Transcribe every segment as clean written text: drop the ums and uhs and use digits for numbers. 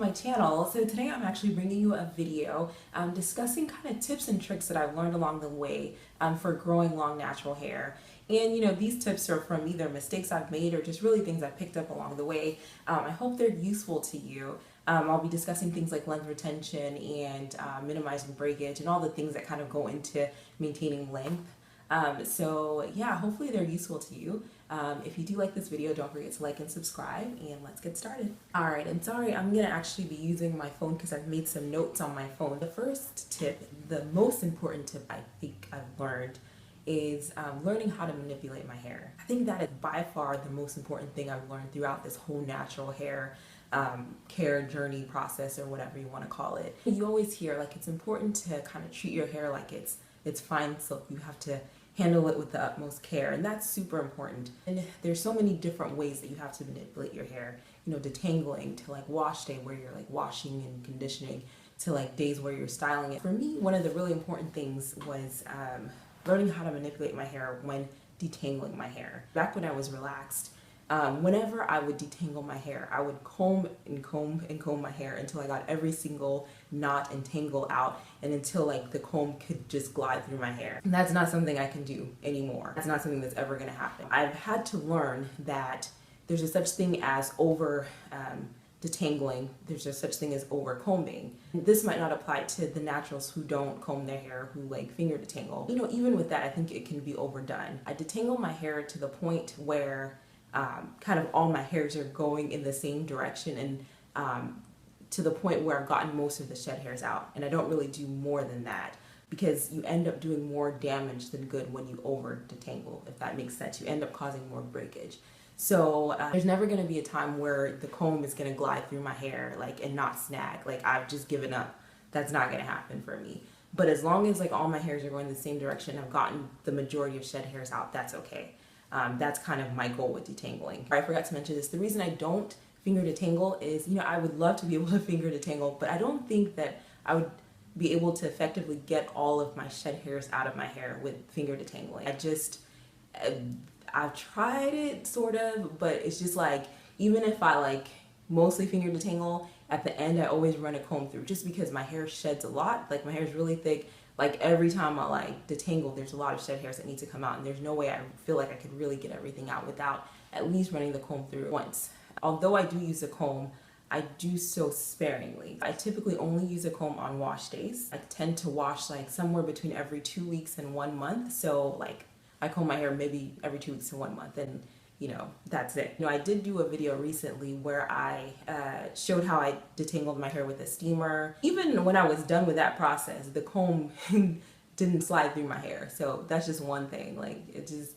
my channel. So today I'm actually bringing you a video discussing kind of tips and tricks that I've learned along the way for growing long natural hair. And these tips are from either mistakes I've made or just really things I've picked up along the way. I hope they're useful to you. I'll be discussing things like length retention and minimizing breakage and all the things that kind of go into maintaining length. So yeah, hopefully they're useful to you. If you do like this video, don't forget to like and subscribe, and let's get started. Alright, and sorry, I'm gonna actually be using my phone because I've made some notes on my phone. The first tip, the most important tip I think I've learned is learning how to manipulate my hair. I think that is by far the most important thing I've learned throughout this whole natural hair care journey process, or whatever you want to call it. You always hear like it's important to kind of treat your hair like it's fine silk. You have to handle it with the utmost care, and that's super important. And there's so many different ways that you have to manipulate your hair, detangling to like wash day where you're like washing and conditioning, to like days where you're styling it. For me, one of the really important things was learning how to manipulate my hair when detangling my hair. Back when I was relaxed, whenever I would detangle my hair, I would comb and comb and comb my hair until I got every single knot and tangle out, and until like the comb could just glide through my hair. And that's not something I can do anymore. That's not something that's ever gonna happen. I've had to learn that there's a such thing as over detangling. There's a such thing as over combing. This might not apply to the naturals who don't comb their hair, who like finger detangle. Even with that, I think it can be overdone. I detangle my hair to the point where kind of all my hairs are going in the same direction, and to the point where I've gotten most of the shed hairs out, and I don't really do more than that, because you end up doing more damage than good when you over detangle, if that makes sense. You end up causing more breakage. So there's never going to be a time where the comb is going to glide through my hair and not snag. Like, I've just given up. That's not going to happen for me. But as long as like all my hairs are going the same direction, I've gotten the majority of shed hairs out, that's okay. That's kind of my goal with detangling. I forgot to mention this. The reason I don't finger detangle is, I would love to be able to finger detangle, but I don't think that I would be able to effectively get all of my shed hairs out of my hair with finger detangling. I've tried it sort of, but it's just like, even if I like mostly finger detangle, at the end I always run a comb through, just because my hair sheds a lot. Like, my hair is really thick. Like, every time I like detangle, there's a lot of shed hairs that need to come out, and there's no way I feel like I could really get everything out without at least running the comb through once. Although I do use a comb, I do so sparingly. I typically only use a comb on wash days. I tend to wash like somewhere between every 2 weeks and 1 month. So like, I comb my hair maybe every 2 weeks to 1 month, and that's it. I did do a video recently where I showed how I detangled my hair with a steamer. Even when I was done with that process, the comb didn't slide through my hair. So that's just one thing. Like, it's just,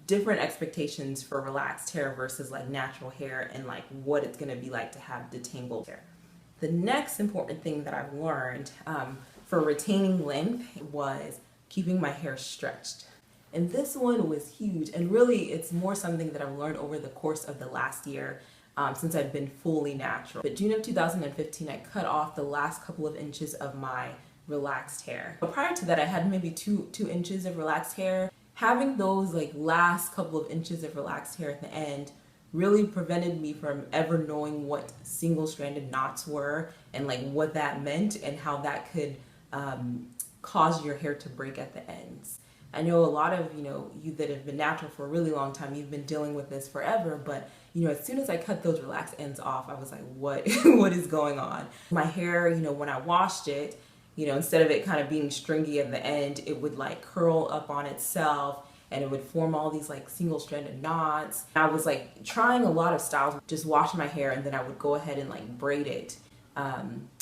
different expectations for relaxed hair versus like natural hair, and like what it's gonna be like to have detangled hair. The next important thing that I've learned for retaining length was keeping my hair stretched. And this one was huge, and really it's more something that I've learned over the course of the last year since I've been fully natural. But June of 2015, I cut off the last couple of inches of my relaxed hair. But prior to that, I had maybe two inches of relaxed hair. Having those like last couple of inches of relaxed hair at the end really prevented me from ever knowing what single-stranded knots were, and like what that meant, and how that could cause your hair to break at the ends. I know a lot of you that have been natural for a really long time, you've been dealing with this forever, but as soon as I cut those relaxed ends off, I was like, what what is going on? My hair, when I washed it, instead of it kind of being stringy at the end, it would like curl up on itself, and it would form all these like single-stranded knots. I was like trying a lot of styles, just wash my hair, and then I would go ahead and like braid it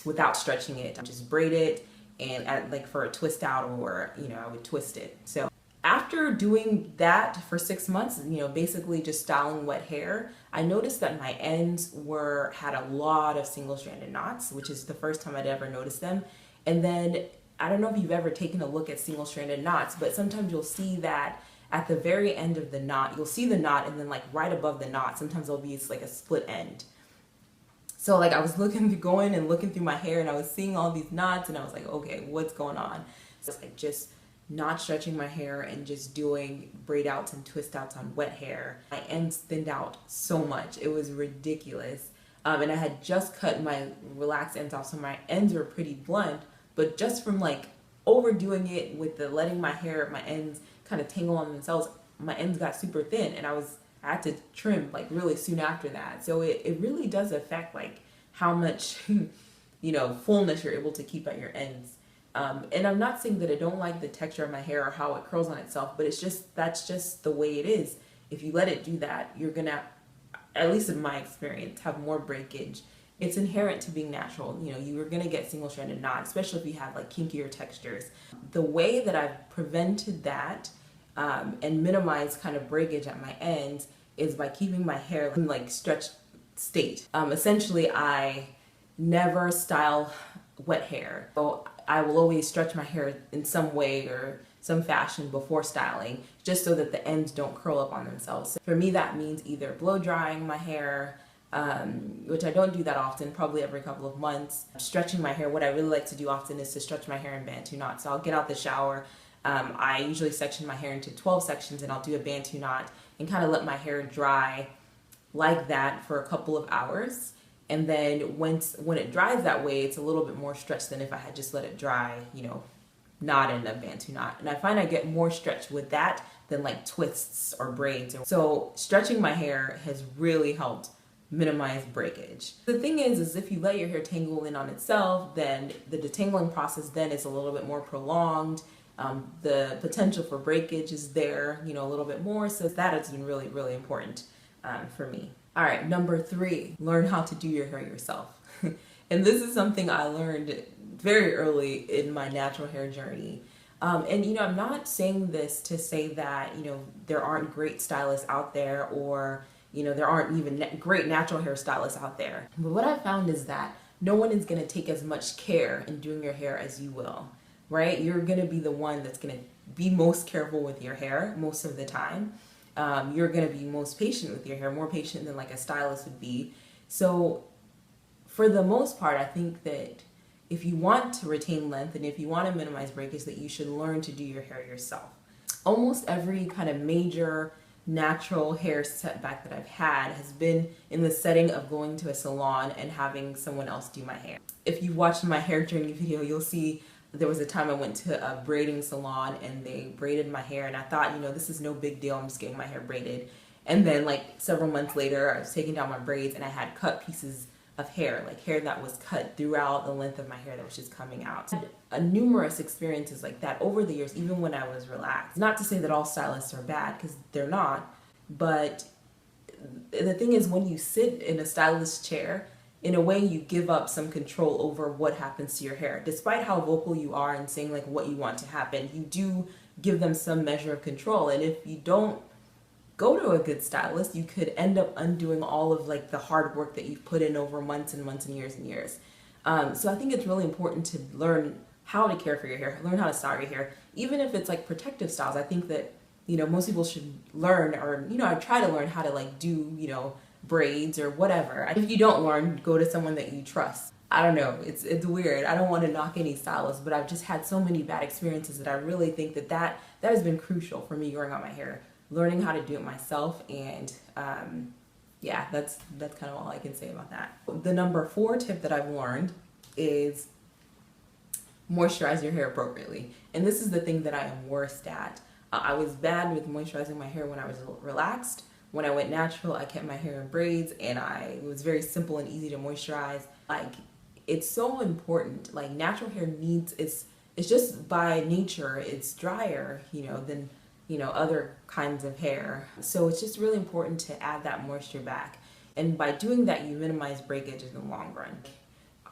without stretching it. Just braid it, and like for a twist out, or I would twist it. So after doing that for 6 months, basically just styling wet hair, I noticed that my ends had a lot of single-stranded knots, which is the first time I'd ever noticed them. And then, I don't know if you've ever taken a look at single-stranded knots, but sometimes you'll see that at the very end of the knot, you'll see the knot, and then like right above the knot, sometimes there'll be like a split end. So like, I was going and looking through my hair, and I was seeing all these knots, and I was like, okay, what's going on? So it's like just not stretching my hair and just doing braid outs and twist outs on wet hair. My ends thinned out so much. It was ridiculous. And I had just cut my relaxed ends off, so my ends were pretty blunt, but just from like overdoing it with the letting my ends kind of tangle on themselves, my ends got super thin, and I had to trim like really soon after that. So it really does affect like how much fullness you're able to keep at your ends. And I'm not saying that I don't like the texture of my hair or how it curls on itself, but that's just the way it is. If you let it do that, you're gonna, at least in my experience, have more breakage. It's inherent to being natural. You are gonna get single stranded knots, especially if you have like kinkier textures. The way that I've prevented that and minimized kind of breakage at my ends is by keeping my hair in like stretched state. Essentially, I never style wet hair. So I will always stretch my hair in some way or some fashion before styling, just so that the ends don't curl up on themselves. So for me, that means either blow drying my hair, which I don't do that often, probably every couple of months. Stretching my hair, what I really like to do often is to stretch my hair in Bantu knots. So I'll get out the shower. I usually section my hair into 12 sections, and I'll do a Bantu knot and kind of let my hair dry like that for a couple of hours. And then when it dries that way, it's a little bit more stretched than if I had just let it dry, not in a Bantu knot. And I find I get more stretch with that than like twists or braids. So stretching my hair has really helped minimize breakage. The thing is if you let your hair tangle in on itself, then the detangling process then is a little bit more prolonged. The potential for breakage is there, a little bit more. So that has been really, really important for me. All right, number 3, learn how to do your hair yourself. And this is something I learned very early in my natural hair journey. And I'm not saying this to say that, there aren't great stylists out there, or, there aren't even great natural hair stylists out there. But what I found is that no one is going to take as much care in doing your hair as you will, right? You're going to be the one that's going to be most careful with your hair most of the time. You're going to be most patient with your hair, more patient than like a stylist would be. So for the most part, I think that if you want to retain length and if you want to minimize breakage, that you should learn to do your hair yourself. Almost every kind of major natural hair setback that I've had has been in the setting of going to a salon and having someone else do my hair. If you've watched my hair journey video, you'll see there was a time I went to a braiding salon and they braided my hair, and I thought, this is no big deal, I'm just getting my hair braided. And then like several months later, I was taking down my braids and I had cut pieces of hair, like hair that was cut throughout the length of my hair that was just coming out. I had numerous experiences like that over the years, even when I was relaxed. Not to say that all stylists are bad, because they're not, but the thing is, when you sit in a stylist chair, in a way you give up some control over what happens to your hair. Despite how vocal you are and saying like what you want to happen, you do give them some measure of control. And if you don't go to a good stylist, you could end up undoing all of like the hard work that you've put in over months and months and years and years. So I think it's really important to learn how to care for your hair, learn how to style your hair, even if it's like protective styles. I think that, most people should learn, or, I try to learn how to like do, braids or whatever. If you don't learn, go to someone that you trust. I don't know, it's weird. I don't want to knock any stylists, but I've just had so many bad experiences that I really think that has been crucial for me growing out my hair, learning how to do it myself. And yeah, that's kind of all I can say about that. The number 4 tip that I've learned is moisturize your hair appropriately. And this is the thing that I am worst at. I was bad with moisturizing my hair when I was relaxed. When I went natural, I kept my hair in braids, and it was very simple and easy to moisturize. Like, it's so important. Like, natural hair it's just by nature, it's drier, than, other kinds of hair. So it's just really important to add that moisture back. And by doing that, you minimize breakage in the long run.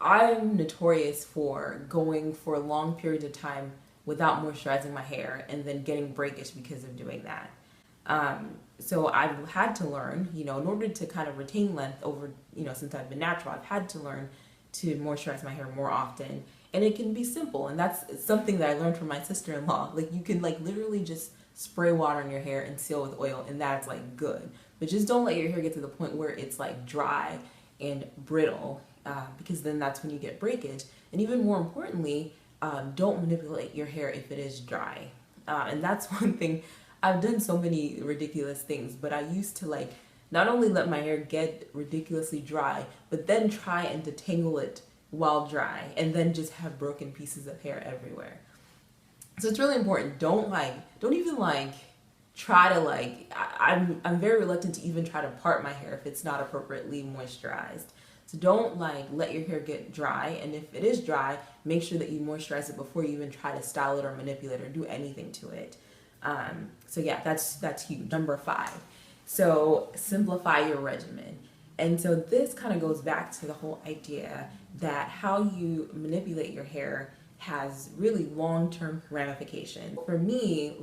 I'm notorious for going for long periods of time without moisturizing my hair and then getting breakage because of doing that. So I've had to learn, in order to kind of retain length over, since I've been natural, I've had to learn to moisturize my hair more often. And it can be simple. And that's something that I learned from my sister-in-law. Like, you can like literally just spray water on your hair and seal with oil, and that's like good. But just don't let your hair get to the point where it's like dry and brittle, because then that's when you get breakage. And even more importantly, don't manipulate your hair if it is dry. And that's one thing. I've done so many ridiculous things, but I used to like not only let my hair get ridiculously dry, but then try and detangle it while dry, and then just have broken pieces of hair everywhere. So it's really important. Don't even try to I'm very reluctant to even try to part my hair if it's not appropriately moisturized. So don't let your hair get dry, and if it is dry, make sure that you moisturize it before you even try to style it or manipulate or do anything to it. So yeah, that's huge. Number 5. So simplify your regimen. And so this kind of goes back to the whole idea that how you manipulate your hair has really long-term ramifications. For me,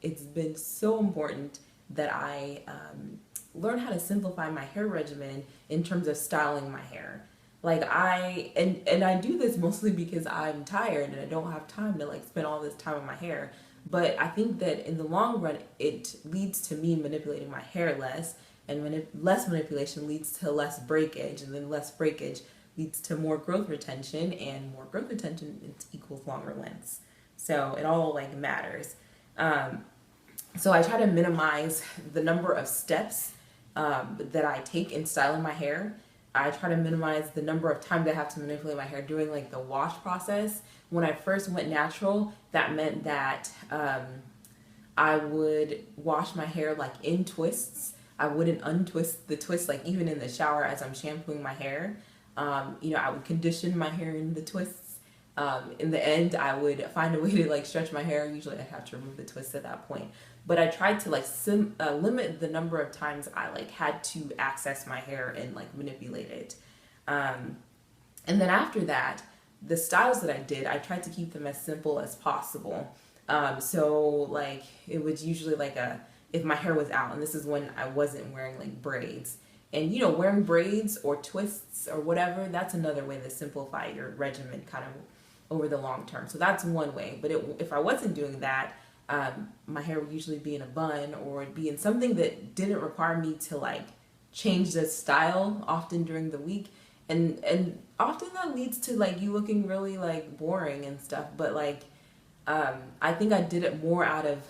it's been so important that I learn how to simplify my hair regimen in terms of styling my hair. I do this mostly because I'm tired and I don't have time to spend all this time on my hair. But I think that in the long run, it leads to me manipulating my hair less, and less manipulation leads to less breakage, and then less breakage leads to more growth retention, and more growth retention equals longer lengths. So it all matters. So I try to minimize the number of steps that I take in styling my hair. I try to minimize the number of times I have to manipulate my hair during the wash process. When I first went natural, that meant that I would wash my hair in twists. I wouldn't untwist the twist even in the shower as I'm shampooing my hair. I would condition my hair in the twists. In the end, I would find a way to stretch my hair. Usually I'd have to remove the twists at that point. But I tried to limit the number of times I had to access my hair and manipulate it. And then after that, the styles that I did, I tried to keep them as simple as possible. So it was usually if my hair was out, and this is when I wasn't wearing braids. And wearing braids or twists or whatever, that's another way to simplify your regimen kind of over the long term. So that's one way. But if I wasn't doing that, my hair would usually be in a bun, or it'd be in something that didn't require me to change the style often during the week. And often that leads to you looking really boring and stuff. But I think I did it more out of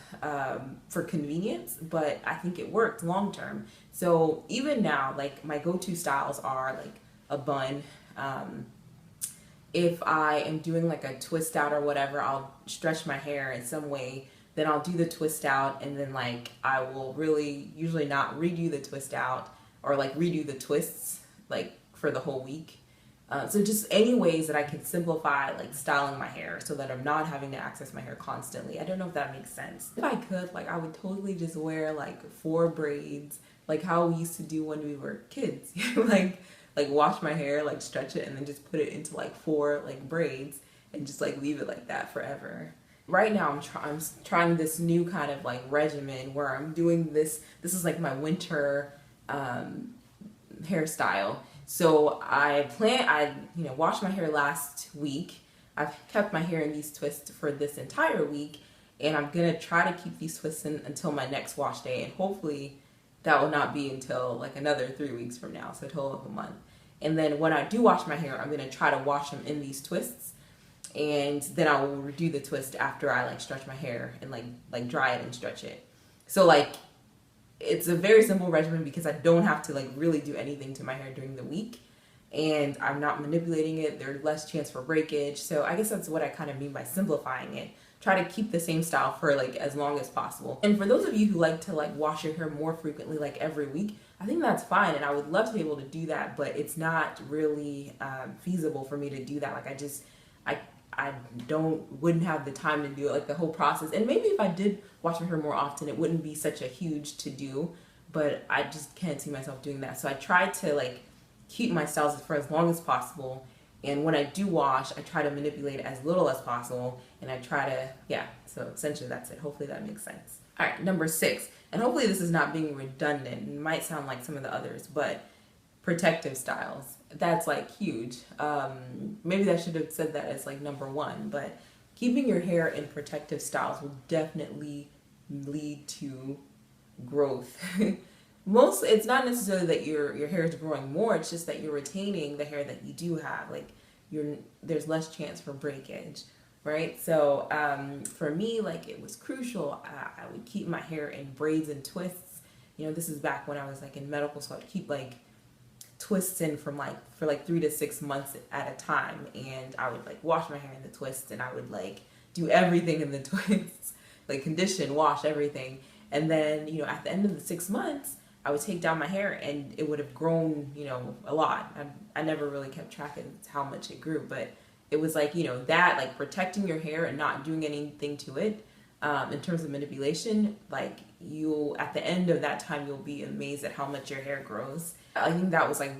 for convenience, but I think it worked long term. So even now, my go-to styles are a bun. If I am doing a twist out or whatever, I'll stretch my hair in some way. Then I'll do the twist out, and then I will really usually not redo the twist out, or redo the twists for the whole week. So just any ways that I can simplify styling my hair so that I'm not having to access my hair constantly. I don't know if that makes sense. If I could, I would totally just wear 4 braids, how we used to do when we were kids. Wash my hair, stretch it, and then just put it into 4 braids, and just leave it like that forever. Right now I'm trying this new kind of regimen where I'm doing this is my winter hairstyle. So I washed my hair last week. I've kept my hair in these twists for this entire week, and I'm gonna try to keep these twists in until my next wash day, and hopefully that will not be until another 3 weeks from now, so a total of a month. And then when I do wash my hair, I'm gonna try to wash them in these twists, and then I will redo the twist after I stretch my hair and dry it and stretch it. So it's a very simple regimen because I don't have to really do anything to my hair during the week, and I'm not manipulating it. There's less chance for breakage. So I guess that's what I kind of mean by simplifying it. Try to keep the same style for as long as possible. And for those of you who like to wash your hair more frequently, every week, I think that's fine, and I would love to be able to do that, but it's not really feasible for me to do that. I wouldn't have the time to do it, the whole process. And maybe if I did wash my hair more often, it wouldn't be such a huge to-do, but I just can't see myself doing that. So I try to keep my styles for as long as possible. And when I do wash, I try to manipulate as little as possible. And I try to, so essentially that's it. Hopefully that makes sense. All right, number 6. And hopefully this is not being redundant. It might sound like some of the others, but protective styles. That's huge. Maybe I should have said that as number 1, but keeping your hair in protective styles will definitely lead to growth. It's not necessarily that your hair is growing more, it's just that you're retaining the hair that you do have. There's less chance for breakage, right? So for me, it was crucial. I would keep my hair in braids and twists, You know, this is back when I was like in medical school. I'd keep like twists in from like for like 3 to 6 months at a time, and I would like wash my hair in the twists, and I would like do everything in the twists, like condition, wash, everything. And then, you know, at the end of the 6 months, I would take down my hair and it would have grown, you know, a lot. I never really kept track of how much it grew, but it was like, you know, that like protecting your hair and not doing anything to it in terms of manipulation, like you'll, at the end of that time, you'll be amazed at how much your hair grows. I think that was like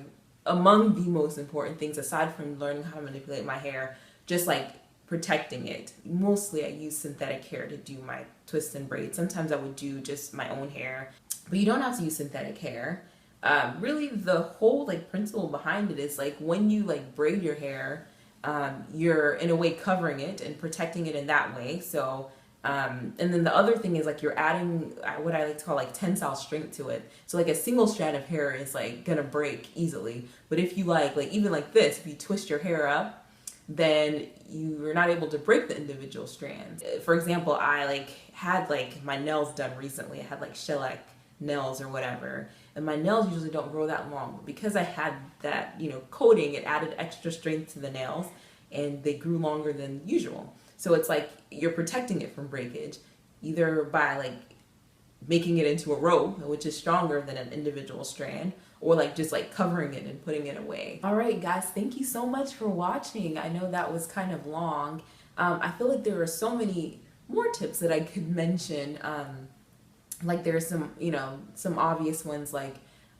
among the most important things, aside from learning how to manipulate my hair, just like protecting it. Mostly I use synthetic hair to do my twists and braids. Sometimes I would do just my own hair, but you don't have to use synthetic hair. Really the whole like principle behind it is like when you like braid your hair, you're in a way covering it and protecting it in that way. So and then the other thing is like you're adding what I like to call like tensile strength to it. So like a single strand of hair is like gonna break easily, but if you like even like this, if you twist your hair up, then you're not able to break the individual strands. For example, I like had like my nails done recently. I had like shellac nails or whatever, and my nails usually don't grow that long, but because I had that, you know, coating, it added extra strength to the nails and they grew longer than usual. So it's like you're protecting it from breakage either by like making it into a rope, which is stronger than an individual strand, or like just like covering it and putting it away. All right, guys, thank you so much for watching. I know that was kind of long. I feel like there are so many more tips that I could mention. Like there's some, you know, some obvious ones, like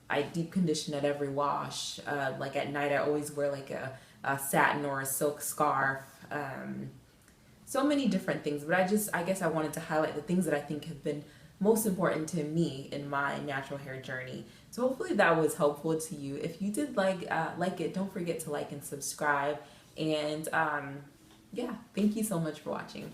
I deep condition at every wash. Like at night, I always wear like a satin or a silk scarf. So many different things, but I guess I wanted to highlight the things that I think have been most important to me in my natural hair journey. So hopefully that was helpful to you. If you did like it, don't forget to like and subscribe. And yeah, thank you so much for watching.